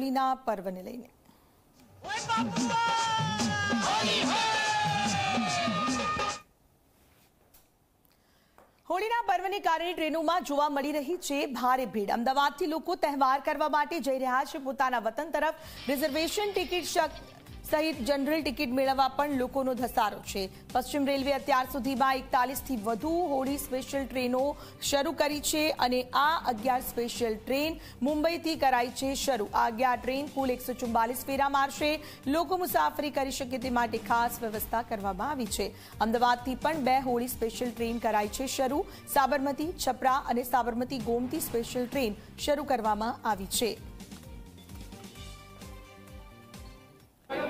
હોળીના પર્વને લઈને। હોળીના પર્વને કારણે ટ્રેનોમાં જોવા મળી રહી છે ભારે ભીડ। અમદાવાદથી લોકો તહેવાર કરવા માટે જઈ રહ્યા છે પોતાના વતન તરફ। રિઝર્વેશન ટિકિટ સહિત જનરલ ટિકિટ મેળવવા પણ લોકોનો ધસારો છે। પશ્ચિમ રેલવે અત્યાર સુધીમાં 41થી વધુ હોળી સ્પેશિયલ ટ્રેનો શરૂ કરી છે અને આ 11 સ્પેશિયલ ટ્રેન મુંબઈથી કરાઈ છે શરૂ। આ 11 ટ્રેન કુલ 144 ફેરા મારશે। લોકો મુસાફરી કરી શકે તે માટે ખાસ વ્યવસ્થા કરવામાં આવી છે। અમદાવાદથી પણ 2 હોળી સ્પેશિયલ ટ્રેન કરાઈ છે શરૂ। સાબરમતી, છપરા અને સાબરમતી ગોમતી સ્પેશિયલ ટ્રેન શરૂ કરવામાં આવી છે।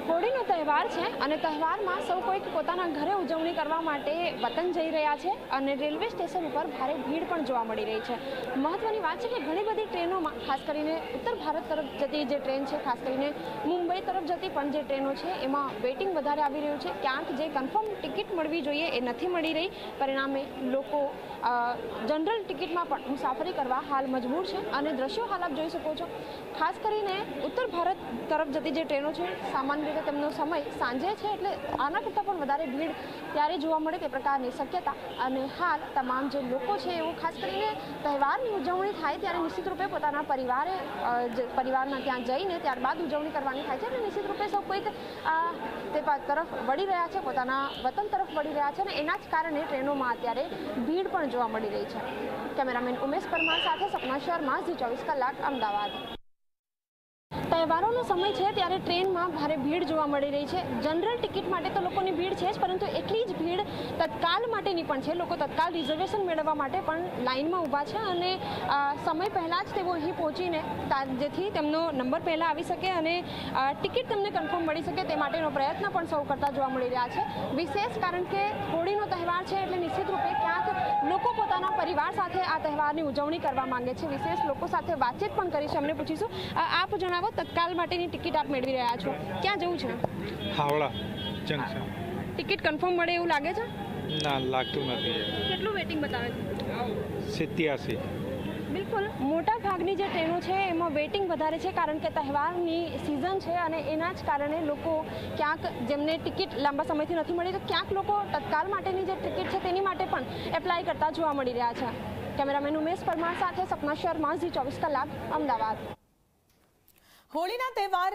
હોળીનો તહેવાર છે અને તહેવારમાં સૌ કોઈ પોતાના ઘરે ઉજવણી કરવા માટે વતન જઈ રહ્યા છે અને રેલવે સ્ટેશન ઉપર ભારે ભીડ પણ જોવા મળી રહી છે। મહત્વની વાત છે કે ઘણી બધી ટ્રેનોમાં ખાસ કરીને ઉત્તર ભારત તરફ જતી જે ટ્રેન છે, ખાસ કરીને મુંબઈ તરફ જતી પણ જે ટ્રેનો છે એમાં વેઇટિંગ વધારે આવી રહ્યું છે। ક્યાંક જે કન્ફર્મ ટિકિટ મળવી જોઈએ એ નથી મળી રહી, પરિણામે લોકો જનરલ ટિકિટમાં પણ મુસાફરી કરવા હાલ મજબૂર છે અને દ્રશ્યો હાલ આપ જોઈ શકો છો। ખાસ કરીને ઉત્તર ભારત તરફ જતી જે ટ્રેનો છે સામાન્ય રીતે તેમનો સમય સાંજે છે, એટલે આના કરતાં પણ વધારે ભીડ ત્યારે જોવા મળે તે પ્રકારની શક્યતા। અને હાલ તમામ જે લોકો છે એવું ખાસ કરીને તહેવારની ઉજવણી થાય ત્યારે નિશ્ચિત રૂપે પોતાના પરિવારના ત્યાં જઈને ત્યારબાદ ઉજવણી કરવાની થાય છે અને નિશ્ચિત રૂપે સૌ કોઈક તે તરફ વળી રહ્યા છે, પોતાના વતન તરફ વળી રહ્યા છે અને એના જ કારણે ટ્રેનોમાં અત્યારે ભીડ પણ જોવા મળી રહી છે। કેમેરામેન ઉમેશ પરમાર સાથે સપના શર્મા, ઝી 24 કલાક, અમદાવાદ। તહેવારોનો સમય છે ત્યારે ટ્રેનમાં ભારે ભીડ જોવા મળી રહી છે। જનરલ ટિકિટ માટે તો લોકોની ભીડ છે જ, પરંતુ એટલી જ ભીડ તત્કાલ માટેની પણ છે। લોકો તત્કાલ રિઝર્વેશન મેળવવા માટે પણ લાઇનમાં ઊભા છે અને સમય પહેલાં જ તેઓ અહીં પહોંચીને જેથી તેમનો નંબર પહેલાં આવી શકે અને ટિકિટ તેમને કન્ફર્મ મળી શકે તે માટેનો પ્રયત્ન પણ સૌ કરતા જોવા મળી રહ્યા છે। વિશેષ કારણ કે હોળીનો તહેવાર છે એટલે નિશ્ચિત રૂપે ક્યાંક લોકો પોતાના પરિવાર સાથે આ તહેવારની ઉજવણી કરવા માંગે છે। વિશેષ લોકો સાથે વાતચીત પણ કરીશું, અમને પૂછીશું, આપ જણાવો, તત્કાલ માટેની ટિકિટ આપ મેળવી રહ્યા છો, ક્યાં જવું છે? હાવડા જંકશન। ટિકિટ કન્ફર્મ મળે એવું લાગે છે? ના, લાગતું નથી। કેટલું વેટિંગ બતાવે છે? 87। બિલકુલ, મોટા ભાગની જે ટ્રેનો છે એમાં વેટિંગ વધારે છે કારણ કે તહેવારની સિઝન છે અને એના જ કારણે લોકો ક્યાંક જેમને ટિકિટ લાંબા સમયથી નથી મળી તો ક્યાંક લોકો તત્કાલ માટેની જે ટિકિટ છે તેની માટે પણ એપ્લાય કરતા જોવા મળી રહ્યા છે। કેમેરામેન ઉમેશ પરમાર સાથે સપના શર્મા, ઝી 24 કલાક, અમદાવાદ। હોળીના તહેવાર